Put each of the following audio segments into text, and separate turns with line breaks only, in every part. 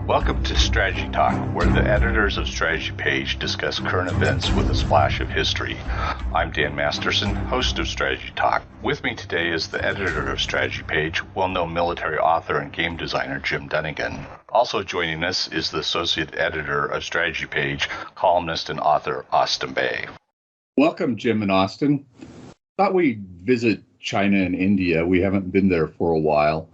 Welcome to Strategy Talk, where the editors of Strategy Page discuss current events with a splash of history. I'm Dan Masterson, host of Strategy Talk. With me today is the editor of Strategy Page, well-known military author and game designer Jim Dunnigan. Also joining us is the associate editor of Strategy Page, columnist and author Austin Bay.
Welcome, Jim and Austin. Thought we'd visit China and India. We haven't been there for a while.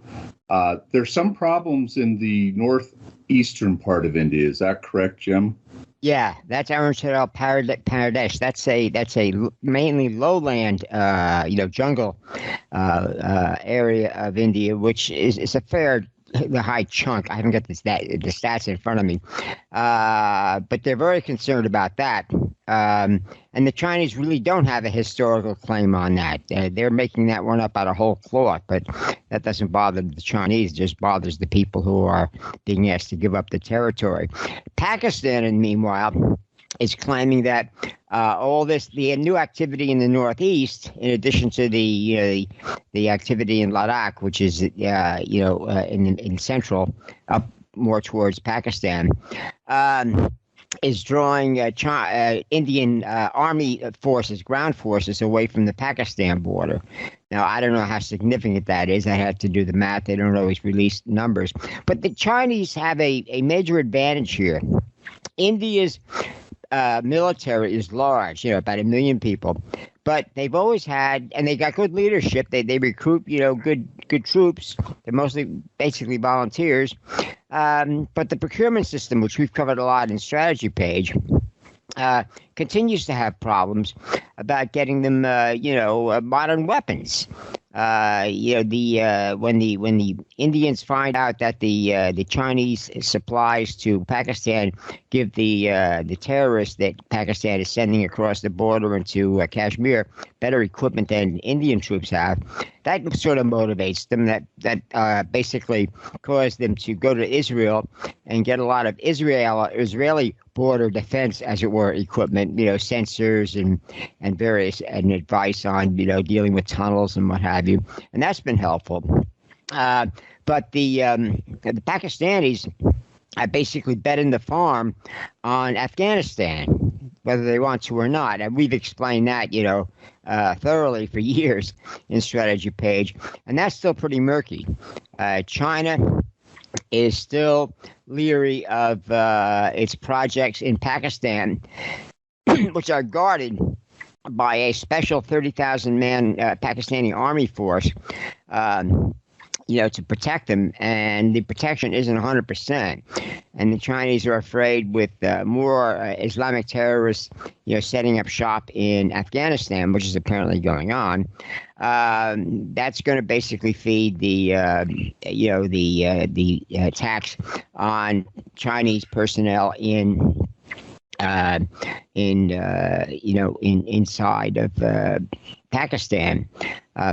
There's some problems in the northeastern part of India. Is that correct, Jim?
Yeah, that's Arunachal Pradesh. That's a mainly lowland, jungle area of India, which is a fair the high chunk. I haven't got the stats in front of me, but they're very concerned about that. And the Chinese really don't have a historical claim on that. They're making that one up out of whole cloth, but that doesn't bother the Chinese. It just bothers the people who are being asked to give up the territory. Pakistan, and meanwhile, is claiming that the new activity in the northeast, in addition to the activity in Ladakh, which is in central, up more towards Pakistan, is drawing Indian army forces, ground forces, away from the Pakistan border. Now, I don't know how significant that is. I have to do the math. They don't always release numbers. But the Chinese have a major advantage here. India's military is large, about 1 million people, but they've always had, and they got good leadership. They recruit, good troops. They're basically volunteers. But the procurement system, which we've covered a lot in Strategy Page, continues to have problems about getting them, modern weapons. When the Indians find out that the Chinese supplies to Pakistan give the terrorists that Pakistan is sending across the border into Kashmir better equipment than Indian troops have, that sort of motivates them. That basically caused them to go to Israel and get a lot of Israeli border defense, as it were, equipment, sensors and various advice on dealing with tunnels and what have you, and that's been helpful. But the Pakistanis are basically betting the farm on Afghanistan, whether they want to or not, and we've explained that thoroughly for years in Strategy Page, and that's still pretty murky. China is still leery of its projects in Pakistan, which are guarded by a special 30,000-man Pakistani army force, to protect them, and the protection isn't 100%. And the Chinese are afraid with more Islamic terrorists, setting up shop in Afghanistan, which is apparently going on. That's going to basically feed the attacks on Chinese personnel inside of Pakistan.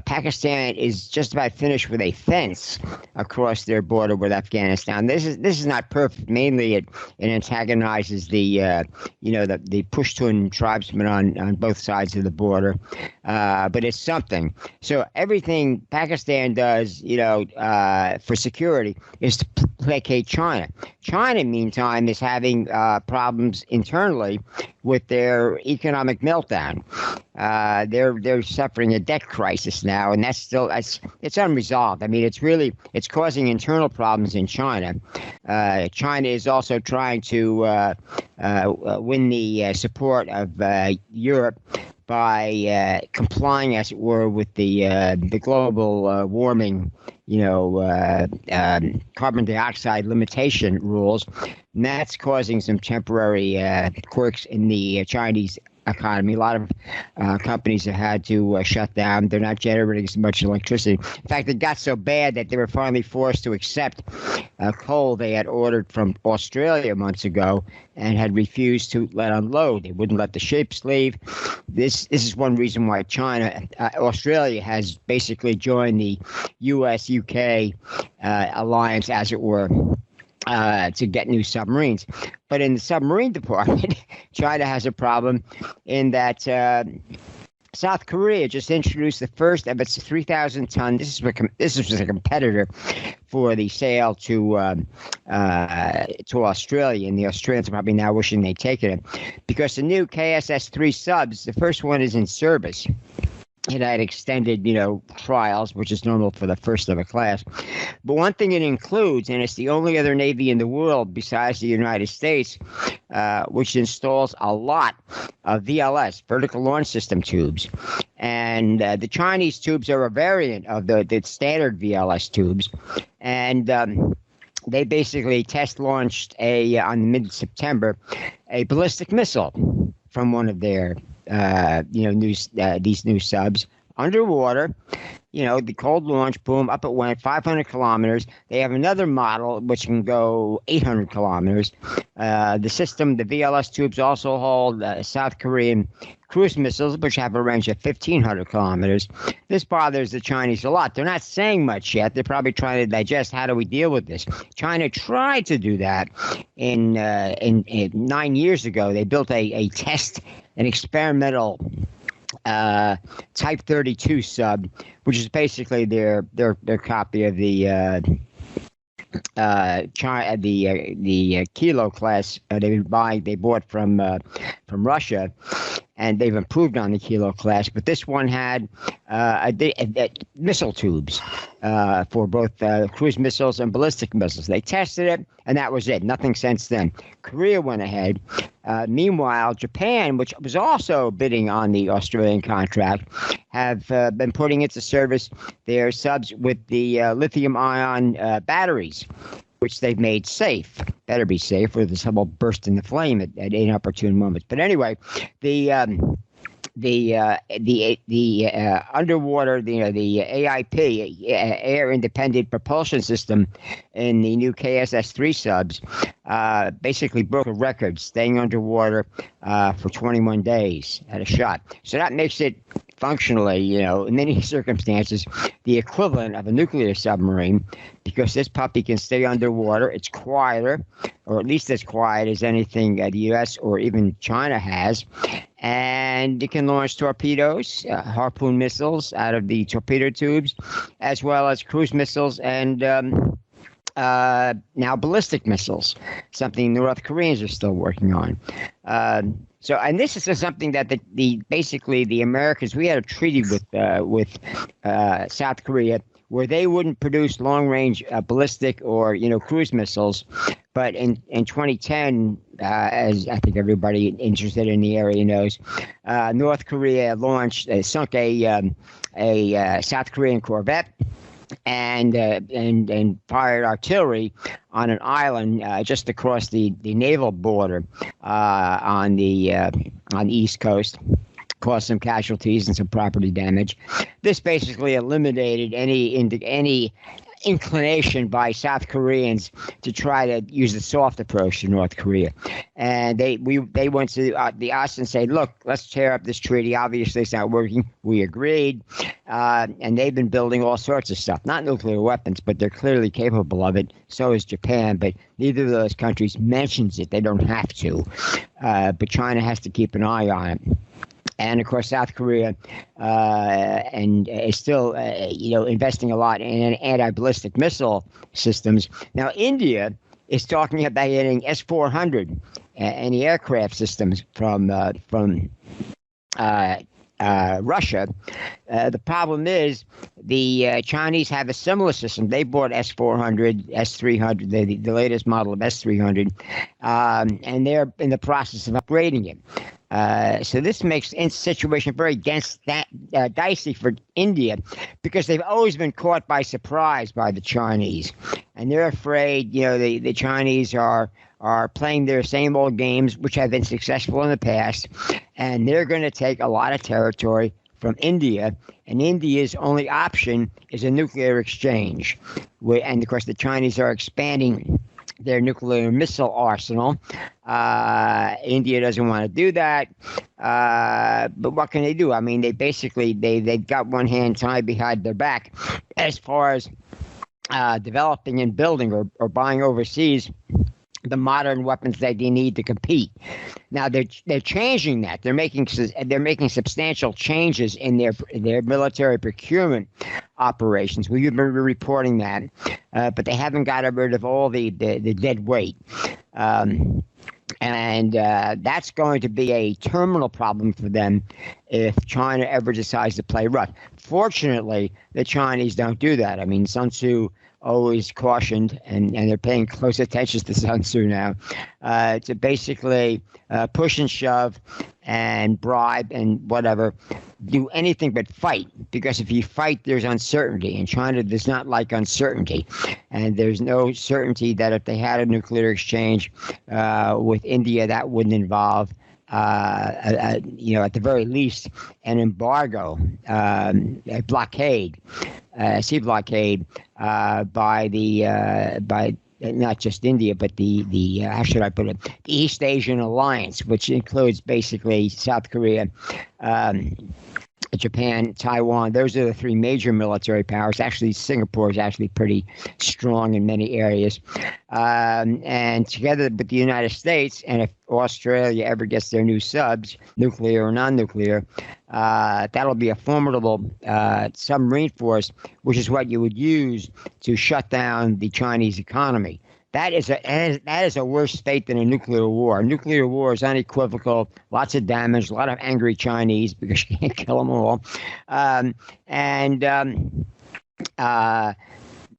Pakistan is just about finished with a fence across their border with Afghanistan. This is not perfect. Mainly, it antagonizes the Pushtun tribesmen on both sides of the border, but it's something. So everything Pakistan does, for security, is to placate China. China, meantime, is having problems internally with their economic meltdown. They're suffering a debt crisis now, and it's unresolved. I mean, it's causing internal problems in China. China is also trying to win the support of Europe by complying, as it were, with the global warming, carbon dioxide limitation rules, and that's causing some temporary quirks in the Chinese economy. A lot of companies have had to shut down. They're not generating as much electricity. In fact, it got so bad that they were finally forced to accept coal they had ordered from Australia months ago and had refused to let unload. They wouldn't let the ships leave. This is one reason why Australia has basically joined the U.S.-UK alliance, as it were, to get new submarines. But in the submarine department, China has a problem in that South Korea just introduced the first of its 3,000-ton. This is a competitor for the sale to Australia, and the Australians are probably now wishing they'd taken it, because the new KSS-3 subs, the first one is in service. It had extended, trials, which is normal for the first of a class. But one thing it includes, and it's the only other Navy in the world besides the United States, which installs a lot of VLS, vertical launch system tubes. And the Chinese tubes are a variant of the standard VLS tubes. And they basically test launched on mid-September a ballistic missile from one of their these new subs underwater. The cold launch, boom, up it went, 500 kilometers. They have another model which can go 800 kilometers. The system, the VLS tubes, also hold South Korean cruise missiles, which have a range of 1,500 kilometers. This bothers the Chinese a lot. They're not saying much yet. They're probably trying to digest, how do we deal with this? China tried to do that in 9 years ago. They built an experimental Type 32 sub, which is basically their copy of the Kilo class they bought from Russia, and they've improved on the Kilo class. But this one had missile tubes for both cruise missiles and ballistic missiles. They tested it, and that was it. Nothing since then. Korea went ahead. Meanwhile, Japan, which was also bidding on the Australian contract, have been putting into service their subs with the lithium-ion batteries, which they've made safe. Better be safe, or the sub will burst into flame at inopportune moments. But anyway, the underwater, the AIP, air independent propulsion system, in the new KSS-3 subs, basically broke a record, staying underwater for 21 days at a shot. So that makes it functionally, in many circumstances, the equivalent of a nuclear submarine, because this puppy can stay underwater. It's quieter, or at least as quiet as anything the U.S. or even China has. And it can launch torpedoes, harpoon missiles out of the torpedo tubes, as well as cruise missiles and now ballistic missiles, something North Koreans are still working on. And this is something that basically the Americans, we had a treaty with South Korea, where they wouldn't produce long-range ballistic or cruise missiles. But in 2010, as I think everybody interested in the area knows, North Korea sunk a South Korean corvette and fired artillery on an island just across the naval border on the East Coast. Caused some casualties and some property damage. This basically eliminated any inclination by South Koreans to try to use the soft approach to North Korea. And they went to the us and said, look, let's tear up this treaty. Obviously, it's not working. We agreed. And they've been building all sorts of stuff, not nuclear weapons, but they're clearly capable of it. So is Japan, but neither of those countries mentions it. They don't have to. But China has to keep an eye on it. And of course, South Korea is still, investing a lot in anti-ballistic missile systems. Now, India is talking about getting S-400 anti-aircraft systems from Russia. The problem is the Chinese have a similar system. They bought S-400, S-300, the latest model of S-300, and they're in the process of upgrading it. So this makes the situation very dicey for India, because they've always been caught by surprise by the Chinese, and they're afraid. The Chinese are playing their same old games, which have been successful in the past, and they're going to take a lot of territory from India. And India's only option is a nuclear exchange, and of course the Chinese are expanding their nuclear missile arsenal. India doesn't want to do that, but what can they do? I mean, they've got one hand tied behind their back as far as developing and building or buying overseas the modern weapons that they need to compete. Now they're changing that. They're making substantial changes in their military procurement operations. We've been reporting that, but they haven't got rid of all the dead weight. And that's going to be a terminal problem for them if China ever decides to play rough. Fortunately, the Chinese don't do that. I mean, Sun Tzu always cautioned, and they're paying close attention to Sun Tzu now, to basically push and shove and bribe and whatever, do anything but fight. Because if you fight, there's uncertainty, and China does not like uncertainty. And there's no certainty that if they had a nuclear exchange with India, that wouldn't involve at the very least, an embargo, a blockade, a sea blockade by not just India, but the how should I put it, the East Asian Alliance, which includes basically South Korea, Japan, Taiwan. Those are the three major military powers. Actually, Singapore is actually pretty strong in many areas. And together with the United States, and if Australia ever gets their new subs, nuclear or non-nuclear, that'll be a formidable submarine force, which is what you would use to shut down the Chinese economy. That is a worse fate than a nuclear war. A nuclear war is unequivocal, lots of damage, a lot of angry Chinese because you can't kill them all.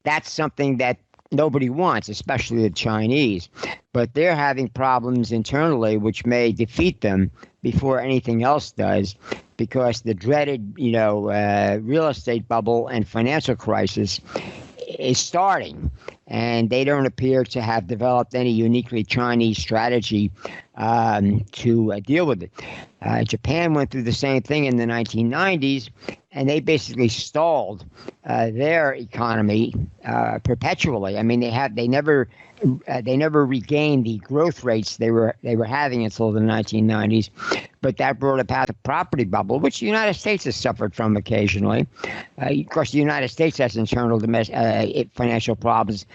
That's something that nobody wants, especially the Chinese. But they're having problems internally, which may defeat them before anything else does, because the dreaded, real estate bubble and financial crisis is starting, and they don't appear to have developed any uniquely Chinese strategy to deal with it. Japan went through the same thing in the 1990s, and they basically stalled their economy perpetually. I mean, they never regained the growth rates they were having until the 1990s. But that brought about the property bubble, which the United States has suffered from occasionally. Of course, the United States has internal financial problems.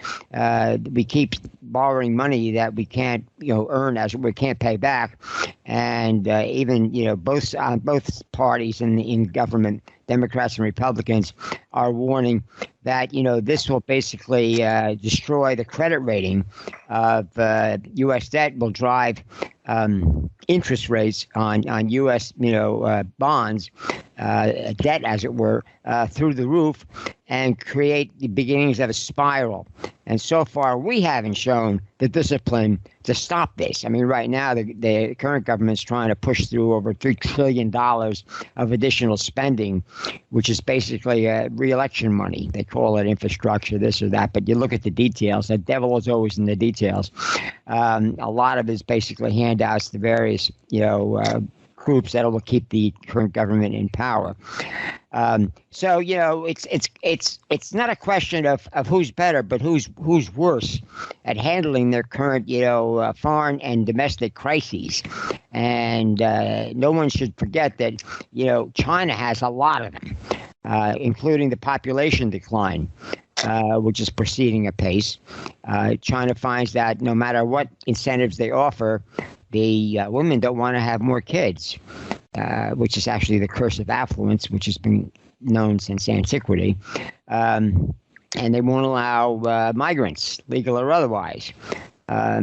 We keep borrowing money that we can't, earn, as we can't pay back, and even both parties in government, Democrats and Republicans, are warning that this will basically destroy the credit rating of U.S. debt, will drive interest rates on U.S. bonds, debt as it were, through the roof, and create the beginnings of a spiral. And so far, we haven't shown the discipline to stop this. I mean, right now, the current government's trying to push through over $3 trillion of additional spending, which is basically re-election money. They call it infrastructure, this or that, but you look at the details. The devil is always in the details. A lot of it is basically handouts to various, groups that will keep the current government in power. So it's not a question of who's better, but who's worse at handling their current foreign and domestic crises. And no one should forget that China has a lot of them, including the population decline, which is proceeding apace. China finds that no matter what incentives they offer, the women don't want to have more kids, which is actually the curse of affluence, which has been known since antiquity. And they won't allow migrants, legal or otherwise.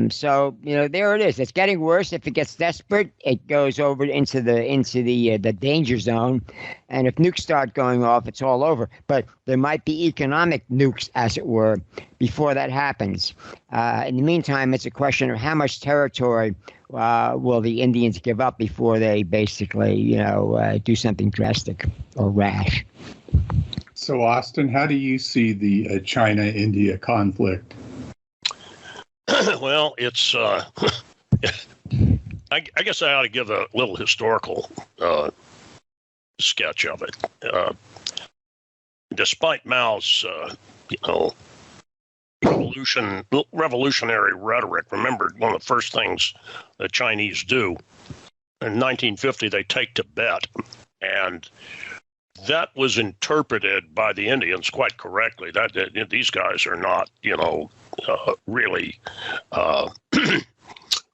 So there it is. It's getting worse. If it gets desperate, it goes over into the danger zone, and if nukes start going off, it's all over. But there might be economic nukes, as it were, before that happens. In the meantime, it's a question of how much territory will the Indians give up before they basically do something drastic or rash.
So, Austin, how do you see the China-India conflict?
Well, it's, I guess I ought to give a little historical sketch of it. Despite Mao's, revolutionary rhetoric, remember, one of the first things the Chinese do in 1950, they take Tibet. And that was interpreted by the Indians quite correctly. That these guys are not, really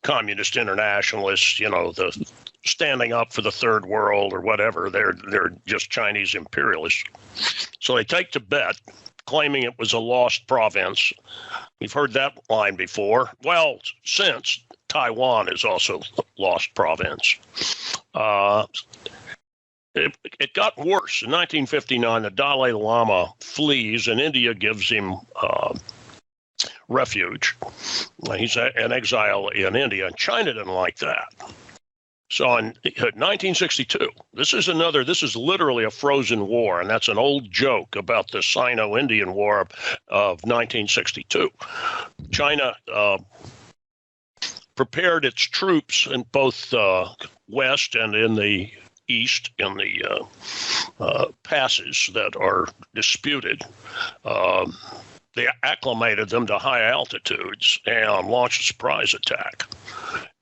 communist internationalists, the standing up for the third world or whatever. They're just Chinese imperialists. So they take Tibet, claiming it was a lost province. We've heard that line before. Well, since Taiwan is also lost province. It got worse. In 1959, the Dalai Lama flees, and India gives him refuge. He's an exile in India, and China didn't like that. So in 1962, this is literally a frozen war, and that's an old joke about the Sino-Indian War of 1962. China prepared its troops in both West and in the East, in the passes that are disputed. They acclimated them to high altitudes and launched a surprise attack,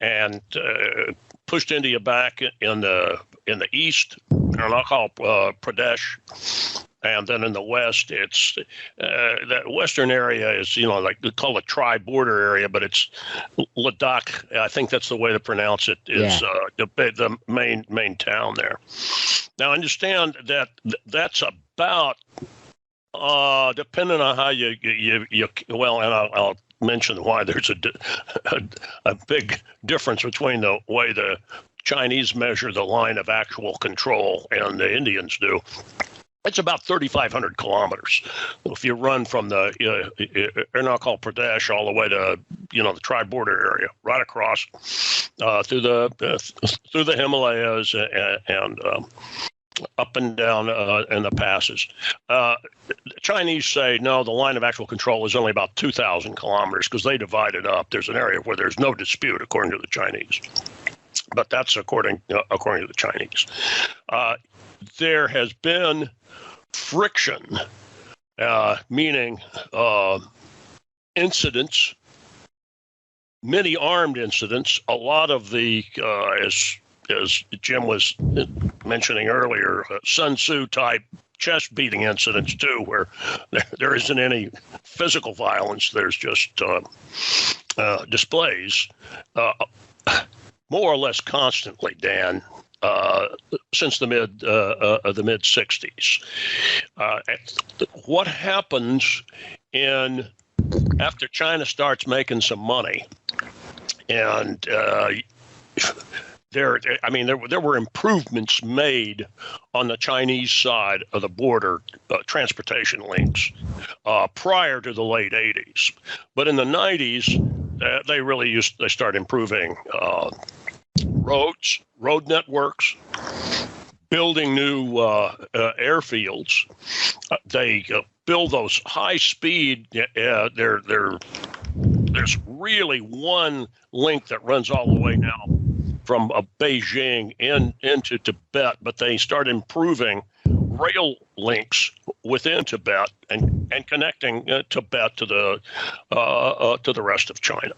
and pushed India back in the east, Arunachal Pradesh, and then in the west, it's that western area is like they call it tri-border area, but it's Ladakh. I think that's the way to pronounce it. Is the main town there. Now understand that that's about depending on how you well, and I'll mention why there's a big difference between the way the Chinese measure the line of actual control and the Indians do. It's about 3,500 kilometers. If you run from the Arunachal Pradesh all the way to the tri-border area, right across through the Himalayas and up and down in the passes. The Chinese say, no, the line of actual control is only about 2,000 kilometers because they divide it up. There's an area where there's no dispute, according to the Chinese. But that's according to the Chinese. There has been friction, meaning incidents, many armed incidents. A lot of the, as Jim was mentioning earlier, Sun Tzu type chest beating incidents too, where there isn't any physical violence. There's just displays, more or less constantly, Dan, since the mid 60s. What happens after China starts making some money, and there were improvements made on the Chinese side of the border transportation links prior to the late 80s. But in the 90s, they started improving road networks, building new airfields. They build those high speed. There's really one link that runs all the way now from Beijing into Tibet, but they start improving rail links within Tibet and connecting Tibet to the rest of China.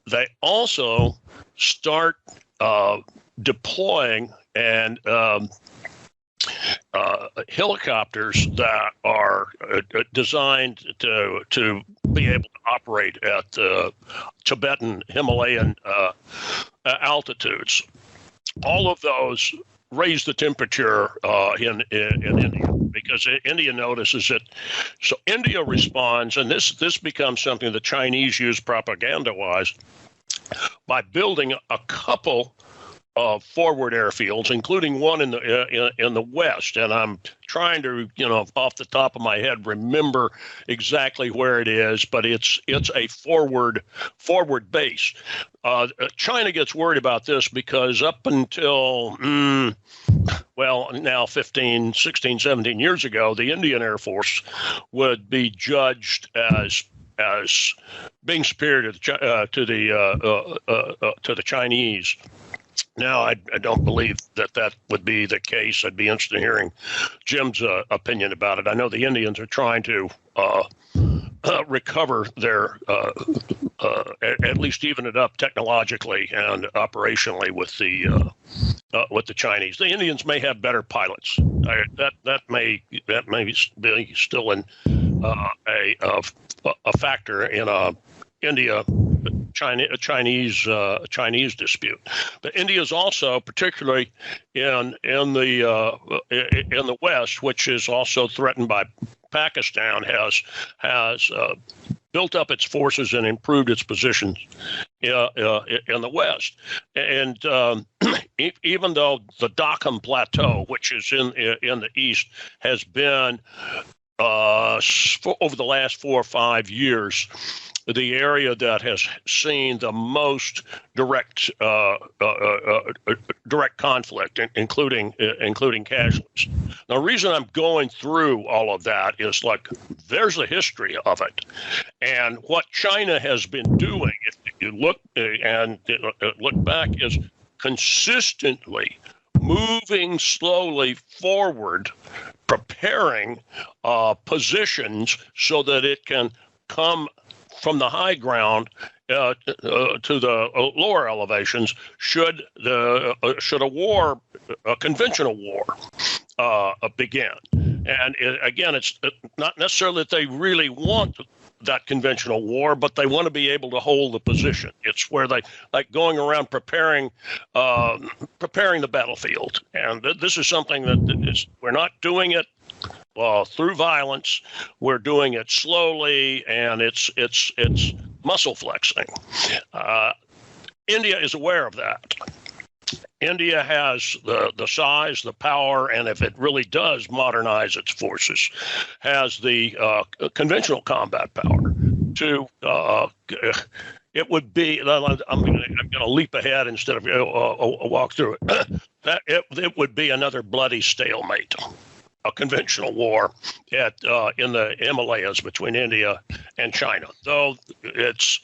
They also start deploying and helicopters that are designed to be able to operate at Tibetan Himalayan altitudes. All of those raise the temperature in India, because India notices it. So India responds, and this becomes something the Chinese use propaganda-wise, by building a couple of forward airfields, including one in the west. And I'm trying to, off the top of my head, remember exactly where it is, but it's a forward base. China gets worried about this because up until, now 15, 16, 17 years ago, the Indian Air Force would be judged as being superior to the Chinese. Now, I don't believe that would be the case. I'd be interested in hearing Jim's opinion about it. I know the Indians are trying to recover their, at least even it up technologically and operationally with the Chinese. The Indians may have better pilots. That may be still a factor in India Chinese dispute. But India is also, particularly in the West, which is also threatened by Pakistan, has built up its forces and improved its positions in the West. And even though the Deccan Plateau, which is in the East, has been over the last 4 or 5 years the area that has seen the most direct conflict, including casualties. Now, the reason I'm going through all of that is there's a history of it, and what China has been doing, if you look back, is consistently moving slowly forward, preparing positions so that it can come from the high ground to the lower elevations should a conventional war begin. And again, it's not necessarily that they really want that conventional war, but they want to be able to hold the position. It's where they going around preparing the battlefield. And this is something that we're not doing it through violence. We're doing it slowly, and it's muscle flexing. India is aware of that. India has the size, the power, and if it really does modernize its forces, has the conventional combat power to. It would be. I'm going to leap ahead instead of walk through it. It would be another bloody stalemate. A conventional war in the Himalayas between India and China. Though it's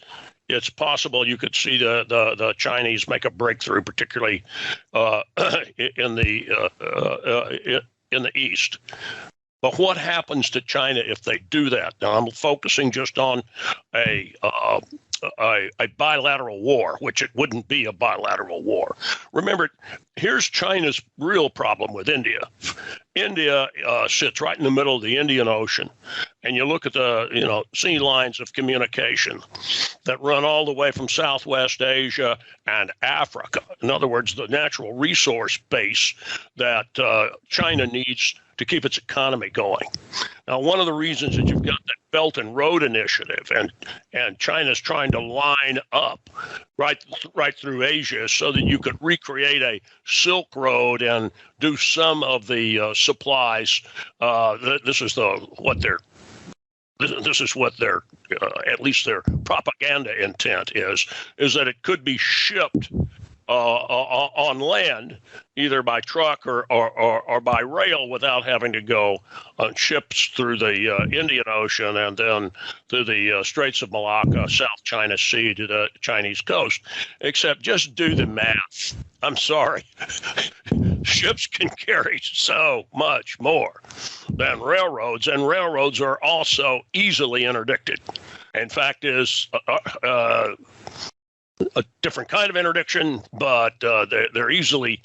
possible you could see the Chinese make a breakthrough, particularly in the East. But what happens to China if they do that? Now, I'm focusing just on a bilateral war, which it wouldn't be a bilateral war. Remember, here's China's real problem with India. India sits right in the middle of the Indian Ocean, and you look at the sea lines of communication that run all the way from Southwest Asia and Africa. In other words, the natural resource base that China needs to keep its economy going. Now, one of the reasons that you've got that Belt and Road Initiative and China's trying to line up right through Asia so that you could recreate a Silk Road and do some of the supplies. This is what their at least their propaganda intent is that it could be shipped on land, either by truck or by rail, without having to go on ships through the Indian Ocean and then through the Straits of Malacca, South China Sea to the Chinese coast. Except just do the math. I'm sorry. Ships can carry so much more than railroads, and railroads are also easily interdicted. In fact, is a different kind of interdiction, but they're easily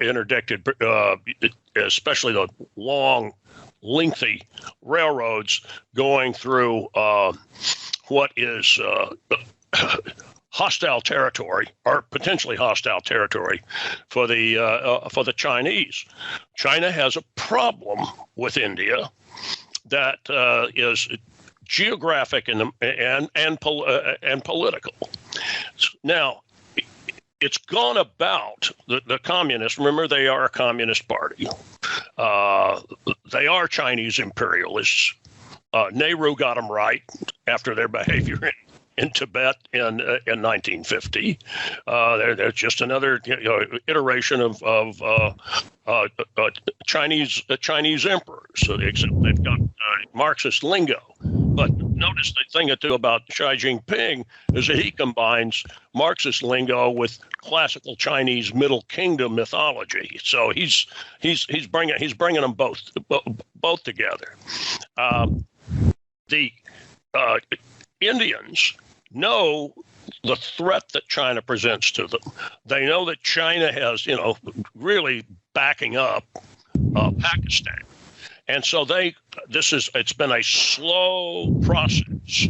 interdicted, especially the long, lengthy railroads going through what is hostile territory or potentially hostile territory for the Chinese. China has a problem with India that is geographic and political. Now, it's gone about the communists. Remember, they are a communist party. They are Chinese imperialists. Nehru got them right after their behavior in Tibet in 1950. There's just another iteration of Chinese emperors. So they've got Marxist lingo. But notice the thing to do about Xi Jinping is that he combines Marxist lingo with classical Chinese Middle Kingdom mythology. So he's bringing them both together. The Indians know the threat that China presents to them. They know that China has, really backing up Pakistan. And so it's been a slow process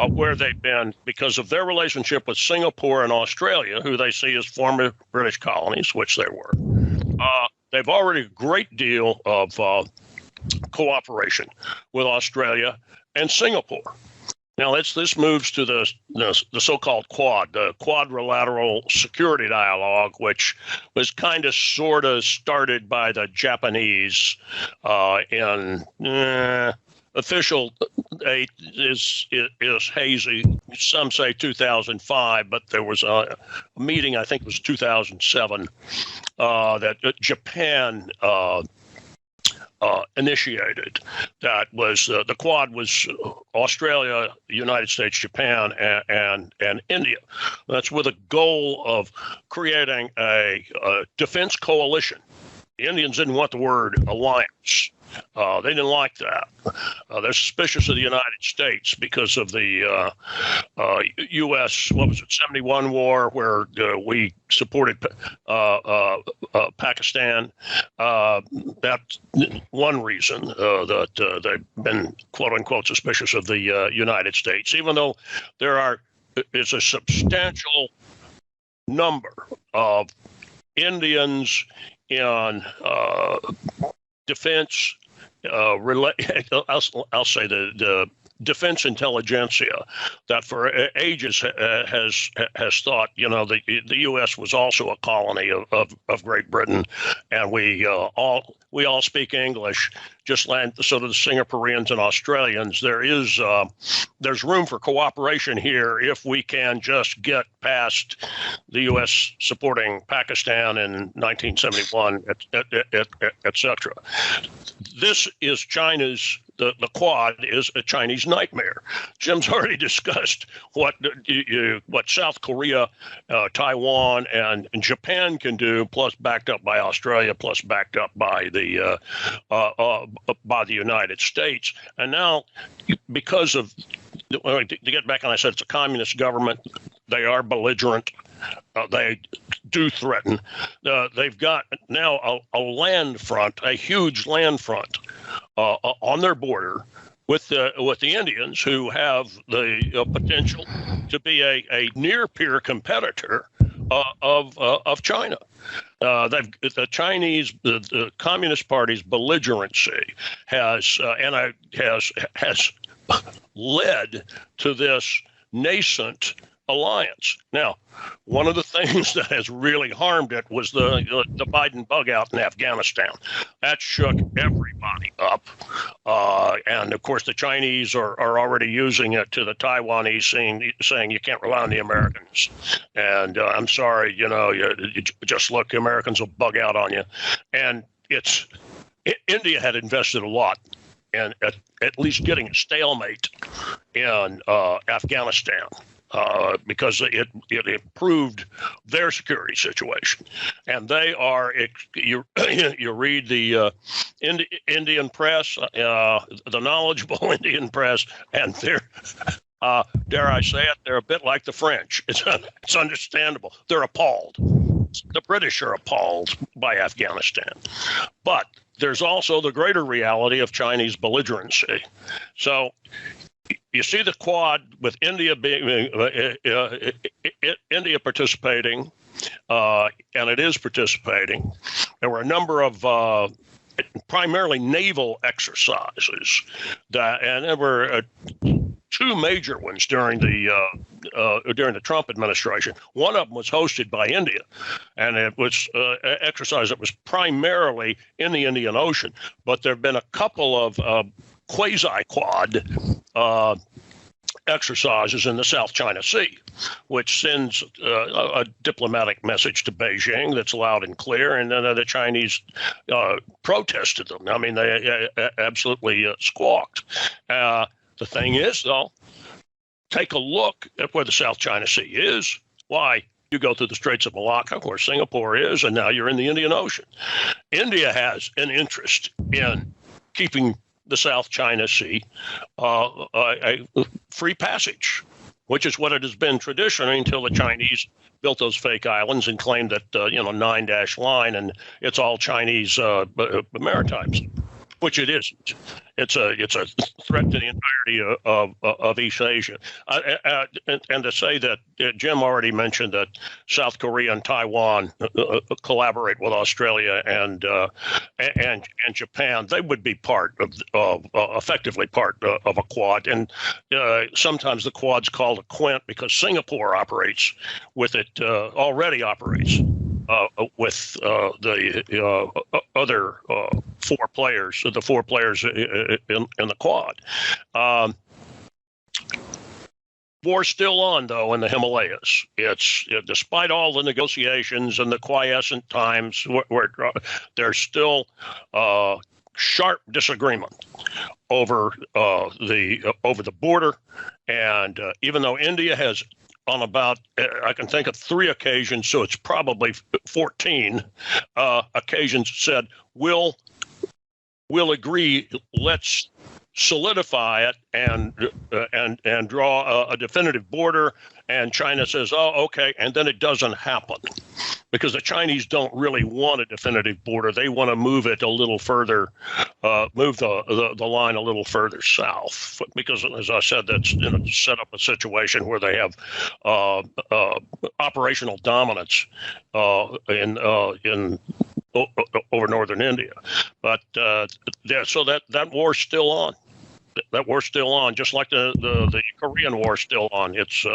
where they've been because of their relationship with Singapore and Australia, who they see as former British colonies, which they were. They've already a great deal of cooperation with Australia and Singapore. Now, this moves to the so-called Quad, the Quadrilateral Security Dialogue, which was kind of sort of started by the Japanese in official date is hazy. Some say 2005, but there was a meeting, I think it was 2007, that Japan initiated. That was the Quad was Australia, United States, Japan, and India. That's with a goal of creating a defense coalition. The Indians didn't want the word alliance. They didn't like that. They're suspicious of the United States because of the U.S. 71 war, where we supported Pakistan. That's one reason that they've been quote unquote suspicious of the United States, even though is a substantial number of Indians in defense. I'll say the defense intelligentsia that for ages has thought, the U.S. was also a colony of Great Britain, and we all speak English, just like so do the Singaporeans and Australians. There's room for cooperation here if we can just get past the U.S. supporting Pakistan in 1971, et cetera. This is China's. The Quad is a Chinese nightmare. Jim's already discussed what South Korea, Taiwan, and Japan can do, plus backed up by Australia, plus backed up by the United States. And now, because of to get back, and I said it's a communist government, they are belligerent. They do threaten. They've got now a land front, a huge land front on their border with the Indians, who have the potential to be a near peer competitor of China. The Chinese, the Communist Party's belligerency has led to this nascent alliance. Now, one of the things that has really harmed it was the Biden bug out in Afghanistan. That shook everybody up. And of course, the Chinese are already using it to the Taiwanese, saying you can't rely on the Americans. And I'm sorry, you just look, Americans will bug out on you. And India had invested a lot in at least getting a stalemate in Afghanistan. Because it improved their security situation, and they are. You read the Indian press, the knowledgeable Indian press, and they're dare I say it, they're a bit like the French. It's understandable. They're appalled. The British are appalled by Afghanistan, but there's also the greater reality of Chinese belligerency. So. You see the Quad with India India participating, and it is participating. There were a number of primarily naval exercises and there were two major ones during the Trump administration. One of them was hosted by India, and it was an exercise that was primarily in the Indian Ocean. But there have been a couple of quasi-Quad exercises in the South China Sea, which sends a diplomatic message to Beijing that's loud and clear, and then the Chinese protested them. I mean, they absolutely squawked. The thing is, though, take a look at where the South China Sea is. Why? You go through the Straits of Malacca, where Singapore is, and now you're in the Indian Ocean. India has an interest in keeping the South China Sea a free passage, which is what it has been traditionally until the Chinese built those fake islands and claimed that 9-dash line and it's all Chinese maritimes. which it isn't. It's a threat to the entirety of East Asia. And to say that Jim already mentioned that South Korea and Taiwan collaborate with Australia and Japan, they would be part of effectively part of a Quad. And sometimes the Quad's called a Quint because Singapore operates with it, already operates with the other four players, in the Quad. War's still on, though, in the Himalayas. It's despite all the negotiations and the quiescent times, where there's still sharp disagreement over the border, and even though India has, on about, I can think of 3 occasions, so it's probably 14 occasions, said we'll agree. Let's solidify it and draw a definitive border. And China says, "Oh, okay," and then it doesn't happen because the Chinese don't really want a definitive border. They want to move it a little further, move the line a little further south, because, as I said, that's set up a situation where they have operational dominance in over northern India. But so that war's still on. That war's still on, just like the Korean War is still on. It's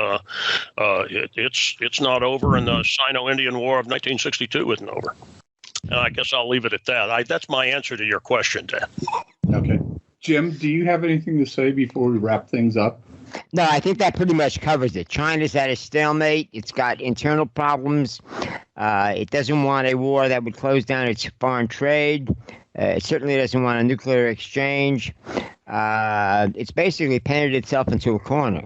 not over, and the Sino-Indian War of 1962 isn't over. And I guess I'll leave it at that. That's my answer to your question, Dan.
Okay. Jim, do you have anything to say before we wrap things up?
No, I think that pretty much covers it. China's at a stalemate. It's got internal problems. It doesn't want a war that would close down its foreign trade. It certainly doesn't want a nuclear exchange. It's basically painted itself into a corner.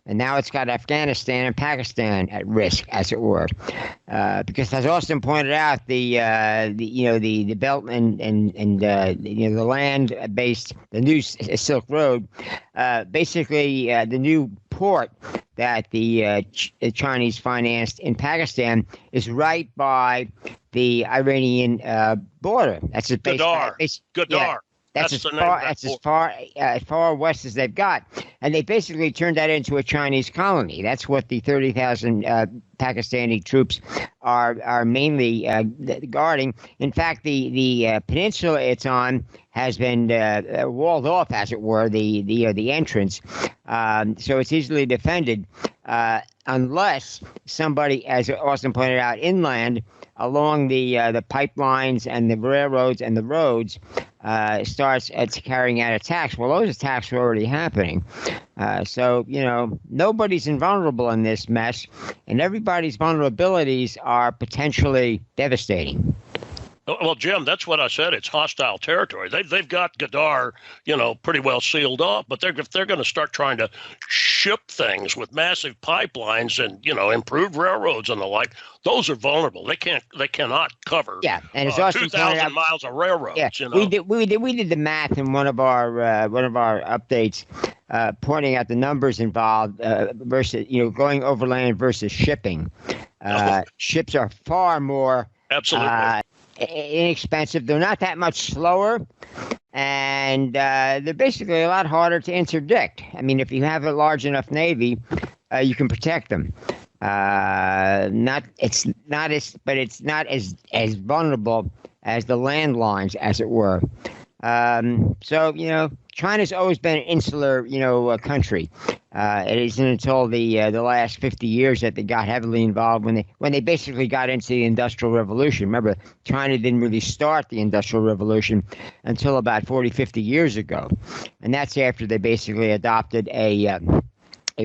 And now it's got Afghanistan and Pakistan at risk, as it were, because, as Austin pointed out, the belt and the land-based, the new Silk Road, basically the new port that the Chinese financed in Pakistan is right by the Iranian border. That's a base.
Gadar.
Yeah. That's as far west as they've got. And they basically turned that into a Chinese colony. That's what the 30,000 Pakistani troops are mainly guarding. In fact, the peninsula it's on has been walled off, as it were, the entrance. So it's easily defended unless somebody, as Austin pointed out, inland along the pipelines and the railroads and the roads starts carrying out attacks. Well, those attacks are already happening. So, nobody's invulnerable in this mess, and everybody's vulnerabilities are potentially devastating.
Well, Jim, that's what I said. It's hostile territory. They've got Gadar, pretty well sealed off. But if they're going to start trying to ship things with massive pipelines and improved railroads and the like, those are vulnerable. They cannot cover.
Yeah, and it's also
2,000 miles of railroads.
Yeah, we did the math in one of our updates, pointing out the numbers involved versus going overland versus shipping. Ships are far more
absolutely.
Inexpensive. They're not that much slower, and they're basically a lot harder to interdict. I mean, if you have a large enough navy, you can protect them. It's not as vulnerable as the landlines, as it were. So China's always been an insular country. It isn't until the last 50 years that they got heavily involved when they basically got into the Industrial Revolution. Remember, China didn't really start the Industrial Revolution until about 40, 50 years ago, and that's after they basically adopted a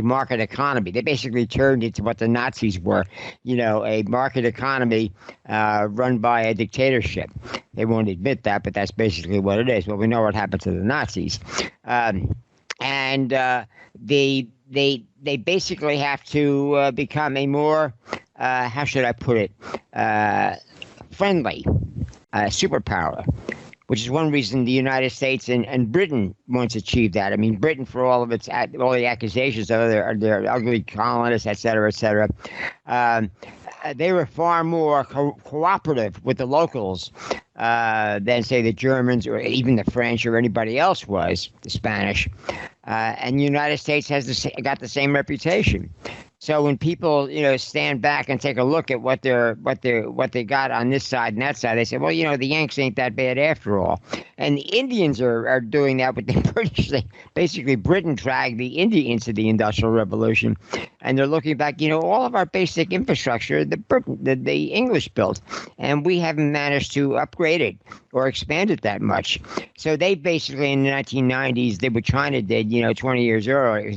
market economy. They basically turned into what the Nazis were, a market economy run by a dictatorship. They won't admit that, but that's basically what it is. Well, we know what happened to the Nazis. They basically have to become a more, how should I put it, friendly superpower, which is one reason the United States and Britain wants to achieve that. I mean, Britain, for all the accusations of their ugly colonists, et cetera, they were far more cooperative with the locals than, say, the Germans or even the French or anybody else was, the Spanish. And the United States has got the same reputation. So when people, stand back and take a look at what they got on this side and that side, they say, well, the Yanks ain't that bad after all. And the Indians are doing that with the British. Basically, Britain dragged the Indians into the Industrial Revolution, and they're looking back. All of our basic infrastructure, the English built, and we haven't managed to upgrade it or expand it that much. So they basically, in the 1990s, did what China did, 20 years earlier,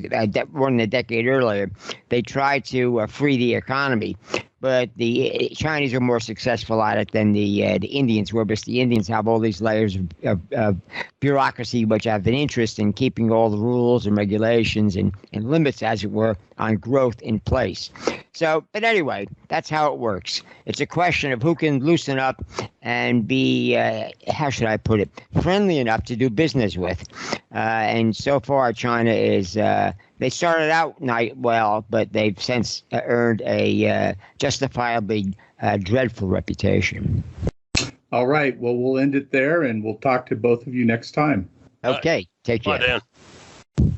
more than a decade earlier. They tried to free the economy, but the Chinese are more successful at it than the Indians were, because the Indians have all these layers of bureaucracy, which have an interest in keeping all the rules and regulations and limits, as it were, on growth in place. So, but anyway, that's how it works. It's a question of who can loosen up and be, how should I put it, friendly enough to do business with. And so far, China is, they started out well, but they've since earned a justifiably dreadful reputation.
All right. Well, we'll end it there, and we'll talk to both of you next time.
Okay. Take care.
Bye, Dan.